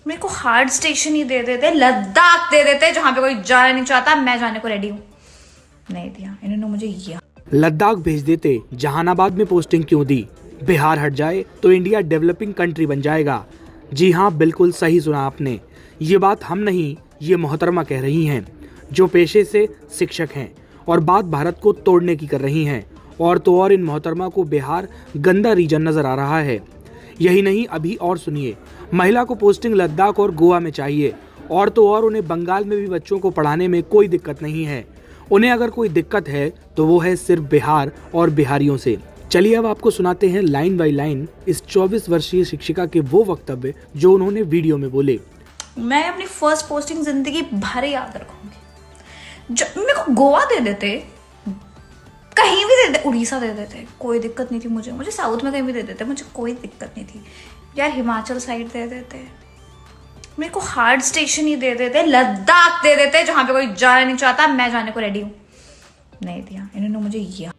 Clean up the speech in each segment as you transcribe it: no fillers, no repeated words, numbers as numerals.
मेरे को hard station ही दे देते, लद्दाख दे देते, जहां पे कोई जाना नहीं चाहता, मैं जाने को रेडी हूँ। नहीं दिया इन्होंने मुझे। ये लद्दाख भेज देते, जहानाबाद में पोस्टिंग क्यों दी? बिहार हट जाए तो इंडिया डेवलपिंग कंट्री बन जाएगा। जी हाँ, बिल्कुल सही सुना आपने। ये बात हम नहीं, ये मोहतरमा कह रही हैं, जो पेशे से शिक्षक हैं और बात भारत को तोड़ने की कर रही हैं। और तो और इन मोहतरमा को बिहार गंदा रीजन नजर आ रहा है। यही नहीं, अभी और सुनिए, महिला को पोस्टिंग लद्दाख और गोवा में चाहिए। और तो और उन्हें बंगाल में भी बच्चों को पढ़ाने में कोई दिक्कत नहीं है। उन्हें अगर कोई दिक्कत है तो वो है सिर्फ बिहार और बिहारियों से। चलिए अब आपको सुनाते हैं लाइन बाय लाइन इस 24 वर्षीय शिक्षिका के वो वक्तव्य जो उन्होंने वीडियो में बोले। मैं अपनी फर्स्ट पोस्टिंग जिंदगी भर याद रखूंगी। जब मेरे को गोवा दे देते, कहीं भी दे देते, उड़ीसा दे देते, कोई दिक्कत नहीं थी मुझे साउथ में कहीं भी दे देते, मुझे कोई दिक्कत नहीं थी यार। हिमाचल साइड दे देते, मेरे को हार्ड स्टेशन ही दे देते, लद्दाख दे देते, जहां पे कोई जाना नहीं चाहता, मैं जाने को रेडी हूँ। नहीं दिया इन्होंने मुझे। ये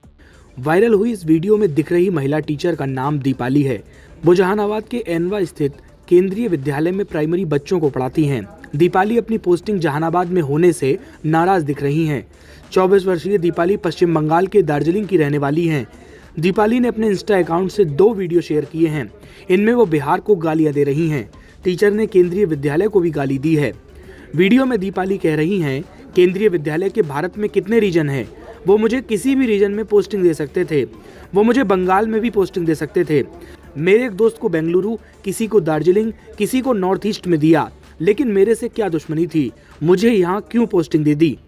वायरल हुई इस वीडियो में दिख रही महिला टीचर का नाम दीपाली है। वो जहानाबाद के एनवा स्थित केंद्रीय विद्यालय में प्राइमरी बच्चों को पढ़ाती हैं। दीपाली अपनी पोस्टिंग जहानाबाद में होने से नाराज दिख रही हैं। 24 वर्षीय दीपाली पश्चिम बंगाल के दार्जिलिंग की रहने वाली हैं। दीपाली ने अपने इंस्टा अकाउंट से 2 वीडियो शेयर किए हैं। इनमें वो बिहार को गालियां दे रही हैं। टीचर ने केंद्रीय विद्यालय को भी गाली दी है। वीडियो में दीपाली कह रही हैं, केंद्रीय विद्यालय के भारत में कितने रीजन हैं? वो मुझे किसी भी रीजन में पोस्टिंग दे सकते थे। वो मुझे बंगाल में भी पोस्टिंग दे सकते थे। मेरे एक दोस्त को बेंगलुरु, किसी को दार्जिलिंग, किसी को नॉर्थ ईस्ट में दिया, लेकिन मेरे से क्या दुश्मनी थी? मुझे यहाँ क्यों पोस्टिंग दे दी?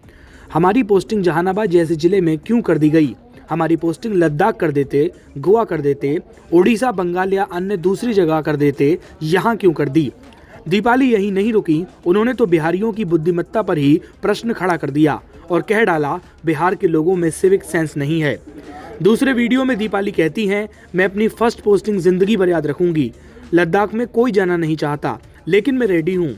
हमारी पोस्टिंग जहानाबाद जैसे जिले में क्यों कर दी गई? हमारी पोस्टिंग लद्दाख कर देते, गोवा कर देते, उड़ीसा, बंगाल या अन्य दूसरी जगह कर देते, यहाँ क्यों कर दी? दीपाली यही नहीं रुकी, उन्होंने तो बिहारियों की बुद्धिमत्ता पर ही प्रश्न खड़ा कर दिया और कह डाला, बिहार के लोगों में सिविक सेंस नहीं है। दूसरे वीडियो में दीपाली कहती हैं, मैं अपनी फर्स्ट पोस्टिंग जिंदगी भर याद रखूंगी। लद्दाख में कोई जाना नहीं चाहता, लेकिन मैं रेडी हूँ।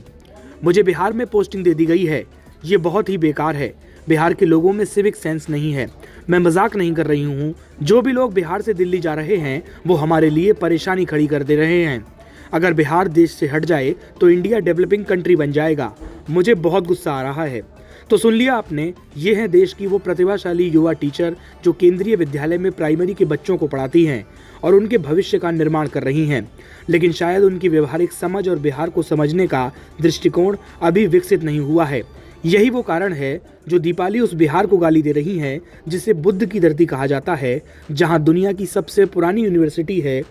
मुझे बिहार में पोस्टिंग दे दी गई है। ये बहुत ही बेकार है। बिहार के लोगों में सिविक सेंस नहीं है। मैं मजाक नहीं कर रही हूँ। जो भी लोग बिहार से दिल्ली जा रहे हैं वो हमारे लिए परेशानी खड़ी कर दे रहे हैं। अगर बिहार देश से हट जाए तो इंडिया डेवलपिंग कंट्री बन जाएगा। मुझे बहुत गुस्सा आ रहा है। तो सुन लिया आपने, ये है देश की वो प्रतिभाशाली युवा टीचर जो केंद्रीय विद्यालय में प्राइमरी के बच्चों को पढ़ाती हैं और उनके भविष्य का निर्माण कर रही हैं। लेकिन शायद उनकी व्यवहारिक समझ और बिहार को समझने का दृष्टिकोण अभी विकसित नहीं हुआ है। यही वो कारण है जो दीपाली उस बिहार को गाली दे रही हैं जिसे बुद्ध की धरती कहा जाता है, जहां दुनिया की सबसे पुरानी यूनिवर्सिटी है।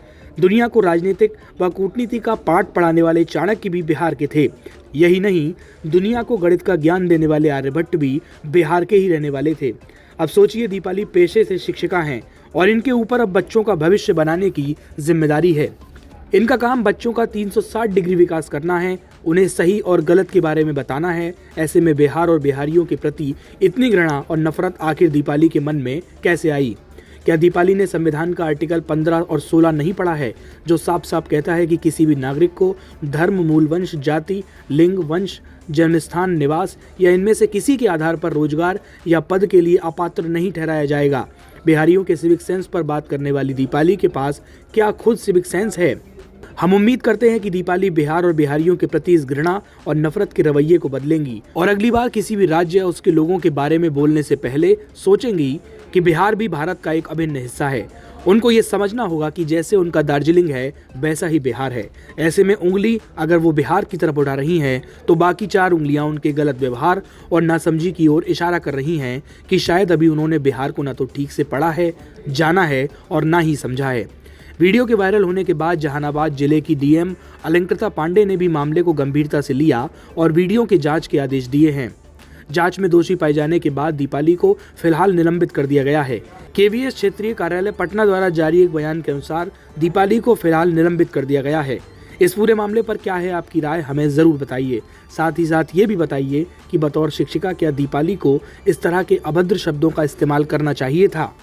दुनिया को राजनीतिक व कूटनीति का पाठ पढ़ाने वाले चाणक्य भी बिहार के थे। यही नहीं, दुनिया को गणित का ज्ञान देने वाले आर्यभट्ट भी बिहार के ही रहने वाले थे। अब सोचिए, दीपाली पेशे से शिक्षिका हैं और इनके ऊपर अब बच्चों का भविष्य बनाने की जिम्मेदारी है। इनका काम बच्चों का 360 डिग्री विकास करना है, उन्हें सही और गलत के बारे में बताना है। ऐसे में बिहार और बिहारियों के प्रति इतनी घृणा और नफरत आखिर दीपाली के मन में कैसे आई? क्या दीपाली ने संविधान का आर्टिकल 15 और 16 नहीं पढ़ा है, जो साफ साफ कहता है कि किसी भी नागरिक को धर्म, मूल वंश, जाति, लिंग, वंश, जन्मस्थान, निवास या इनमें से किसी के आधार पर रोजगार या पद के लिए अपात्र नहीं ठहराया जाएगा? बिहारियों के सिविक सेंस पर बात करने वाली दीपाली के पास क्या खुद सिविक सेंस है? हम उम्मीद करते हैं कि दीपाली बिहार और बिहारियों के प्रति इस घृणा और नफरत के रवैये को बदलेंगी और अगली बार किसी भी राज्य या उसके लोगों के बारे में बोलने से पहले सोचेंगी कि बिहार भी भारत का एक अभिन्न हिस्सा है। उनको ये समझना होगा कि जैसे उनका दार्जिलिंग है वैसा ही बिहार है। ऐसे में उंगली अगर वो बिहार की तरफ उठा रही हैं तो बाकी 4 उंगलियां उनके गलत व्यवहार और नासमझी की ओर इशारा कर रही हैं कि शायद अभी उन्होंने बिहार को ना तो ठीक से पढ़ा है, जाना है और ना ही समझा है। वीडियो के वायरल होने के बाद जहानाबाद जिले की डीएम अलंकृता पांडे ने भी मामले को गंभीरता से लिया और वीडियो के जांच के आदेश दिए हैं। जांच में दोषी पाए जाने के बाद दीपाली को फिलहाल निलंबित कर दिया गया है। केवीएस क्षेत्रीय कार्यालय पटना द्वारा जारी एक बयान के अनुसार दीपाली को फिलहाल निलंबित कर दिया गया है। इस पूरे मामले पर क्या है आपकी राय, हमें जरूर बताइए। साथ ही साथ ये भी बताइए कि बतौर शिक्षिका क्या दीपाली को इस तरह के अभद्र शब्दों का इस्तेमाल करना चाहिए था?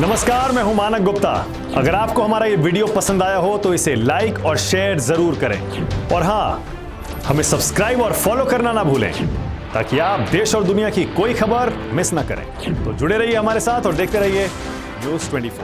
नमस्कार, मैं हूं मानक गुप्ता। अगर आपको हमारा ये वीडियो पसंद आया हो तो इसे लाइक और शेयर जरूर करें और हाँ, हमें सब्सक्राइब और फॉलो करना ना भूलें ताकि आप देश और दुनिया की कोई खबर मिस ना करें। तो जुड़े रहिए हमारे साथ और देखते रहिए न्यूज़ 24।